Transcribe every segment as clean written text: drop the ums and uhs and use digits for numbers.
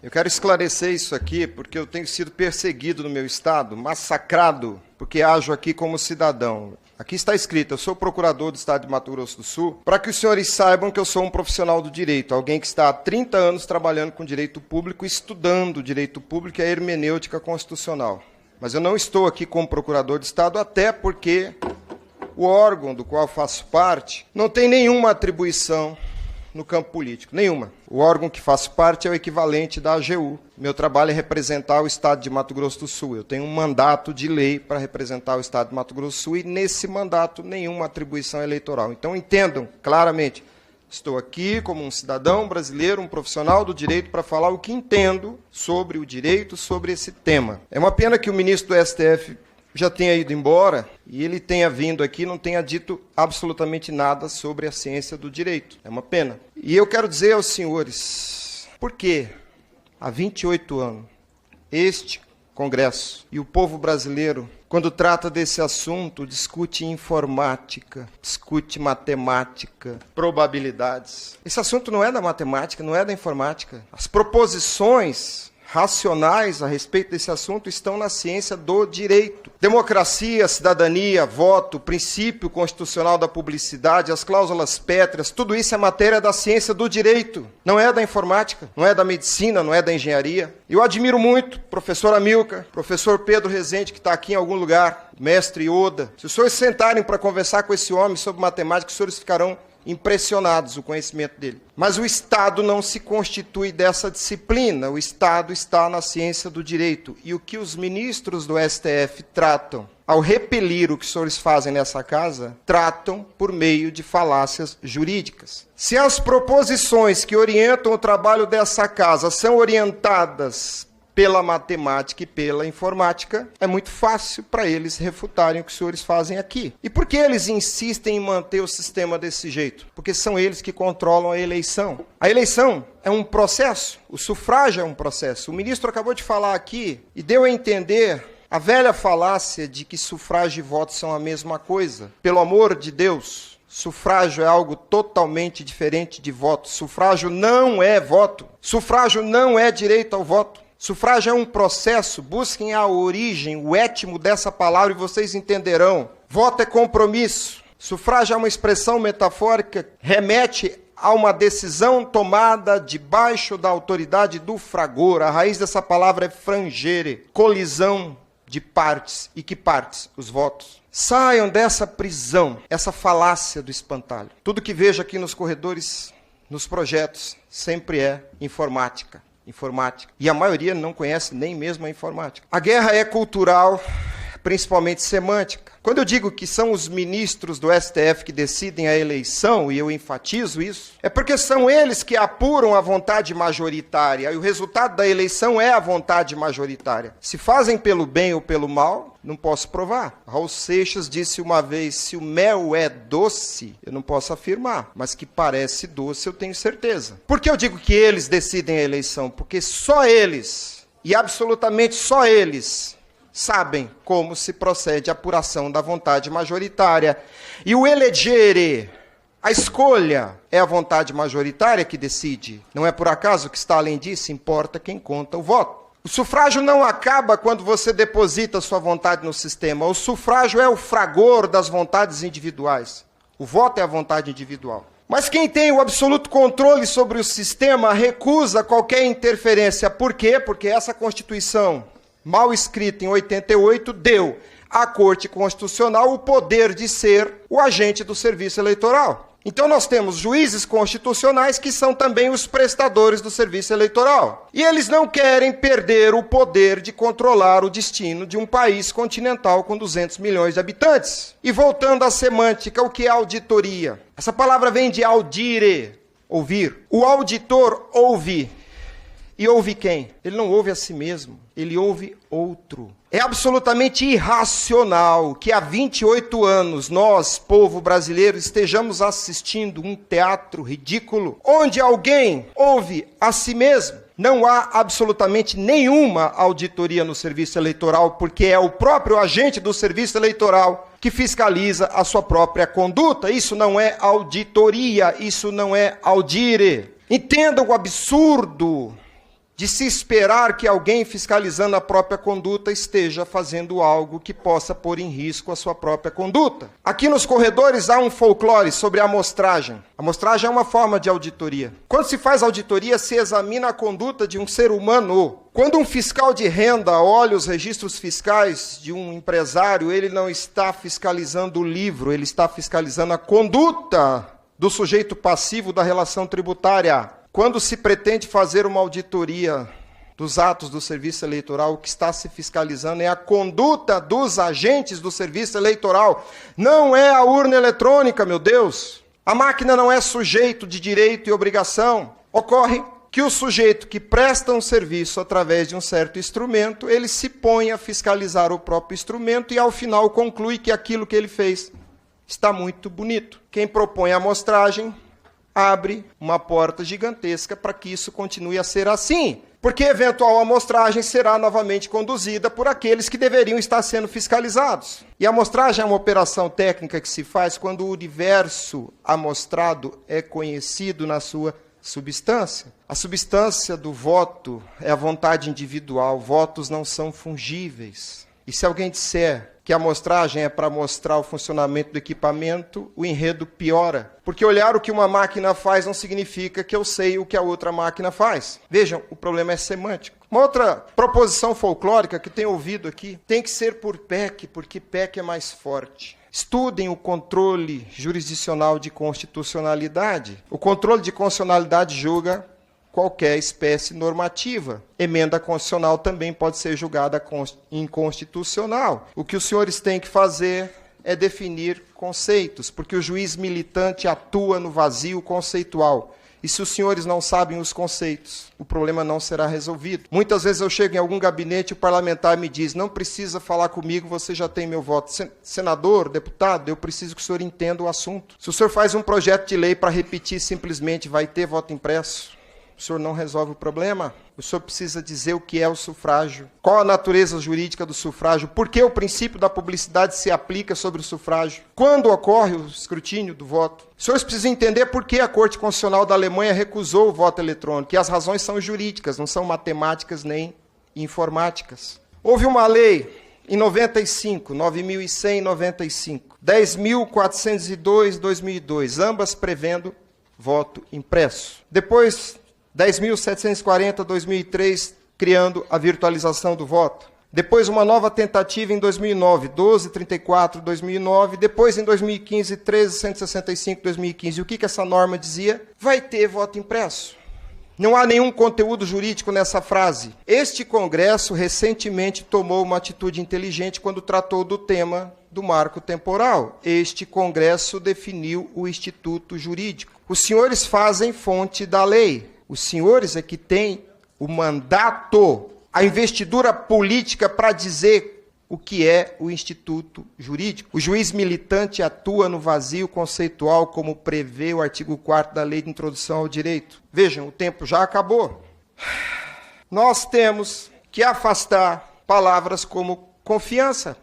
Eu quero esclarecer isso aqui porque eu tenho sido perseguido no meu estado, massacrado, porque ajo aqui como cidadão. Aqui está escrito, eu sou procurador do estado de Mato Grosso do Sul, para que os senhores saibam que eu sou um profissional do direito, alguém que está há 30 anos trabalhando com direito público, estudando direito público e a hermenêutica constitucional. Mas eu não estou aqui como procurador de estado, até porque o órgão do qual faço parte não tem nenhuma atribuição no campo político, nenhuma. O órgão que faço parte é o equivalente da AGU. Meu trabalho é representar o estado de Mato Grosso do Sul. Eu tenho um mandato de lei para representar o estado de Mato Grosso do Sul e, nesse mandato, nenhuma atribuição eleitoral. Então, entendam claramente, estou aqui como um cidadão brasileiro, um profissional do direito, para falar o que entendo sobre o direito, sobre esse tema. É uma pena que o ministro do STF já tenha ido embora e ele tenha vindo aqui e não tenha dito absolutamente nada sobre a ciência do direito. É uma pena. E eu quero dizer aos senhores, por que há 28 anos este Congresso e o povo brasileiro, quando trata desse assunto, discute informática, discute matemática, probabilidades. Esse assunto não é da matemática, não é da informática. As proposições racionais a respeito desse assunto estão na ciência do direito. Democracia, cidadania, voto, princípio constitucional da publicidade, as cláusulas pétreas, tudo isso é matéria da ciência do direito. Não é da informática, não é da medicina, não é da engenharia. Eu admiro muito o professor Amilcar, professor Pedro Rezende, que está aqui em algum lugar, mestre Oda. Se os senhores sentarem para conversar com esse homem sobre matemática, os senhores ficarão impressionados o conhecimento dele. Mas o Estado não se constitui dessa disciplina, o Estado está na ciência do direito. E o que os ministros do STF tratam, ao repelir o que os senhores fazem nessa casa, tratam por meio de falácias jurídicas. Se as proposições que orientam o trabalho dessa casa são orientadas pela matemática e pela informática, é muito fácil para eles refutarem o que os senhores fazem aqui. E por que eles insistem em manter o sistema desse jeito? Porque são eles que controlam a eleição. A eleição é um processo, o sufrágio é um processo. O ministro acabou de falar aqui e deu a entender a velha falácia de que sufrágio e voto são a mesma coisa. Pelo amor de Deus, sufrágio é algo totalmente diferente de voto. Sufrágio não é voto. Sufrágio não é direito ao voto. Sufrágio é um processo, busquem a origem, o étimo dessa palavra e vocês entenderão. Voto é compromisso. Sufrágio é uma expressão metafórica, remete a uma decisão tomada debaixo da autoridade do fragor. A raiz dessa palavra é frangere, colisão de partes. E que partes? Os votos. Saiam dessa prisão, essa falácia do espantalho. Tudo que vejo aqui nos corredores, nos projetos, sempre é informática. E a maioria não conhece nem mesmo a informática. A guerra é cultural, principalmente semântica. Quando eu digo que são os ministros do STF que decidem a eleição, e eu enfatizo isso, é porque são eles que apuram a vontade majoritária, e o resultado da eleição é a vontade majoritária. Se fazem pelo bem ou pelo mal, não posso provar. Raul Seixas disse uma vez, se o mel é doce, eu não posso afirmar, mas que parece doce eu tenho certeza. Por que eu digo que eles decidem a eleição? Porque só eles, e absolutamente só eles, sabem como se procede a apuração da vontade majoritária. E o elegere, a escolha, é a vontade majoritária que decide. Não é por acaso que está além disso, importa quem conta o voto. O sufrágio não acaba quando você deposita sua vontade no sistema. O sufrágio é o fragor das vontades individuais. O voto é a vontade individual. Mas quem tem o absoluto controle sobre o sistema recusa qualquer interferência. Por quê? Porque essa Constituição, mal escrita em 88, deu à Corte Constitucional o poder de ser o agente do serviço eleitoral. Então nós temos juízes constitucionais que são também os prestadores do serviço eleitoral. E eles não querem perder o poder de controlar o destino de um país continental com 200 milhões de habitantes. E voltando à semântica, o que é auditoria? Essa palavra vem de audire, ouvir. O auditor ouve. E ouve quem? Ele não ouve a si mesmo, ele ouve outro. É absolutamente irracional que há 28 anos nós, povo brasileiro, estejamos assistindo um teatro ridículo, onde alguém ouve a si mesmo. Não há absolutamente nenhuma auditoria no serviço eleitoral, porque é o próprio agente do serviço eleitoral que fiscaliza a sua própria conduta. Isso não é auditoria, isso não é audire. Entendam o absurdo de se esperar que alguém fiscalizando a própria conduta esteja fazendo algo que possa pôr em risco a sua própria conduta. Aqui nos corredores há um folclore sobre a amostragem. A amostragem é uma forma de auditoria. Quando se faz auditoria, se examina a conduta de um ser humano. Quando um fiscal de renda olha os registros fiscais de um empresário, ele não está fiscalizando o livro, ele está fiscalizando a conduta do sujeito passivo da relação tributária. Quando se pretende fazer uma auditoria dos atos do serviço eleitoral, o que está se fiscalizando é a conduta dos agentes do serviço eleitoral. Não é a urna eletrônica, meu Deus. A máquina não é sujeito de direito e obrigação. Ocorre que o sujeito que presta um serviço através de um certo instrumento, ele se põe a fiscalizar o próprio instrumento e, ao final, conclui que aquilo que ele fez está muito bonito. Quem propõe a amostragem abre uma porta gigantesca para que isso continue a ser assim. Porque eventual amostragem será novamente conduzida por aqueles que deveriam estar sendo fiscalizados. E a amostragem é uma operação técnica que se faz quando o universo amostrado é conhecido na sua substância. A substância do voto é a vontade individual. Votos não são fungíveis. E se alguém disser que a amostragem é para mostrar o funcionamento do equipamento, o enredo piora. Porque olhar o que uma máquina faz não significa que eu sei o que a outra máquina faz. Vejam, o problema é semântico. Uma outra proposição folclórica que tenho ouvido aqui, tem que ser por PEC, porque PEC é mais forte. Estudem o controle jurisdicional de constitucionalidade. O controle de constitucionalidade julga qualquer espécie normativa. Emenda constitucional também pode ser julgada inconstitucional. O que os senhores têm que fazer é definir conceitos, porque o juiz militante atua no vazio conceitual. E se os senhores não sabem os conceitos, o problema não será resolvido. Muitas vezes eu chego em algum gabinete e o parlamentar me diz, não precisa falar comigo, você já tem meu voto. Senador, deputado, eu preciso que o senhor entenda o assunto. Se o senhor faz um projeto de lei para repetir simplesmente, vai ter voto impresso, o senhor não resolve o problema. O senhor precisa dizer o que é o sufrágio. Qual a natureza jurídica do sufrágio? Por que o princípio da publicidade se aplica sobre o sufrágio? Quando ocorre o escrutínio do voto? Os senhores precisam entender por que a Corte Constitucional da Alemanha recusou o voto eletrônico. E as razões são jurídicas, não são matemáticas nem informáticas. Houve uma lei em 95, 9.100 em 95, 10.402 em 2002, ambas prevendo voto impresso. Depois 10.740, 2003, criando a virtualização do voto. Depois, uma nova tentativa em 2009, 12.34, 2009. Depois, em 2015, 13.165, 2015. E o que essa norma dizia? Vai ter voto impresso. Não há nenhum conteúdo jurídico nessa frase. Este Congresso recentemente tomou uma atitude inteligente quando tratou do tema do marco temporal. Este Congresso definiu o instituto jurídico. Os senhores fazem fonte da lei. Os senhores é que têm o mandato, a investidura política para dizer o que é o instituto jurídico. O juiz militante atua no vazio conceitual, como prevê o artigo 4º da Lei de Introdução ao Direito. Vejam, o tempo já acabou. Nós temos que afastar palavras como confiança.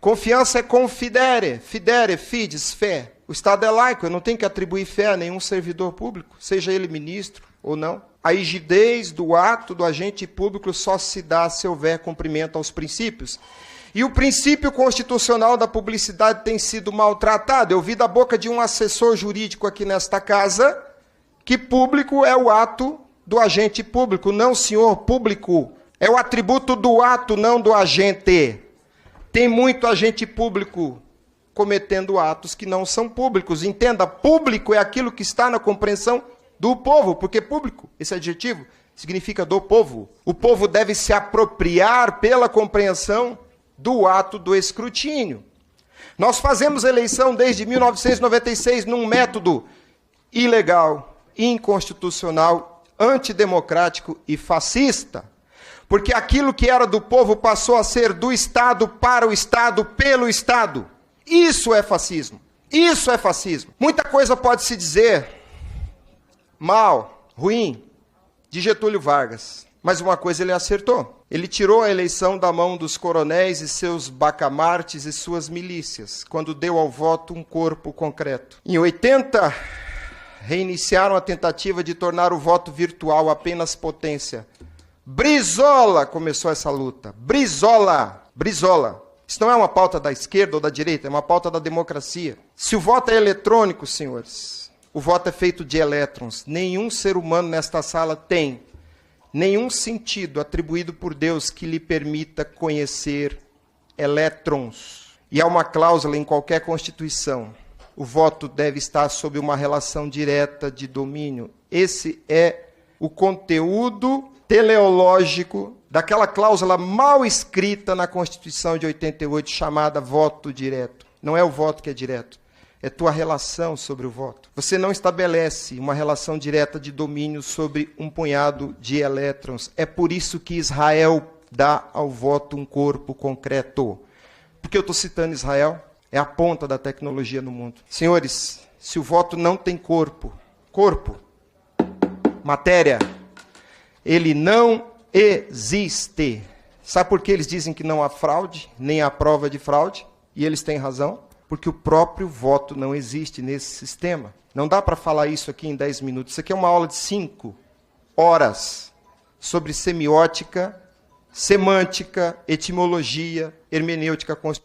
Confiança é confidere, fidere, fides, fé. O Estado é laico, eu não tenho que atribuir fé a nenhum servidor público, seja ele ministro ou não. A rigidez do ato do agente público só se dá se houver cumprimento aos princípios. E o princípio constitucional da publicidade tem sido maltratado. Eu vi da boca de um assessor jurídico aqui nesta casa que público é o ato do agente público, não senhor público. É o atributo do ato, não do agente. Tem muito agente público cometendo atos que não são públicos. Entenda, público é aquilo que está na compreensão do povo, porque público, esse adjetivo, significa do povo. O povo deve se apropriar pela compreensão do ato do escrutínio. Nós fazemos eleição desde 1996 num método ilegal, inconstitucional, antidemocrático e fascista. Porque aquilo que era do povo passou a ser do Estado, para o Estado, pelo Estado. Isso é fascismo. Isso é fascismo. Muita coisa pode se dizer mal, ruim, de Getúlio Vargas. Mas uma coisa ele acertou. Ele tirou a eleição da mão dos coronéis e seus bacamartes e suas milícias, quando deu ao voto um corpo concreto. Em 80, reiniciaram a tentativa de tornar o voto virtual apenas potência. Brizola começou essa luta. Brizola. Isso não é uma pauta da esquerda ou da direita, é uma pauta da democracia. Se o voto é eletrônico, senhores, o voto é feito de elétrons. Nenhum ser humano nesta sala tem nenhum sentido atribuído por Deus que lhe permita conhecer elétrons. E há uma cláusula em qualquer constituição. O voto deve estar sob uma relação direta de domínio. Esse é o conteúdo teleológico daquela cláusula mal escrita na Constituição de 88, chamada voto direto. Não é o voto que é direto, é tua relação sobre o voto. Você não estabelece uma relação direta de domínio sobre um punhado de elétrons. É por isso que Israel dá ao voto um corpo concreto. Por que eu estou citando Israel? É a ponta da tecnologia no mundo. Senhores, se o voto não tem corpo, matéria, ele não existe. Sabe por que eles dizem que não há fraude, nem há prova de fraude? E eles têm razão. Porque o próprio voto não existe nesse sistema. Não dá para falar isso aqui em 10 minutos. Isso aqui é uma aula de 5 horas sobre semiótica, semântica, etimologia, hermenêutica constitucional.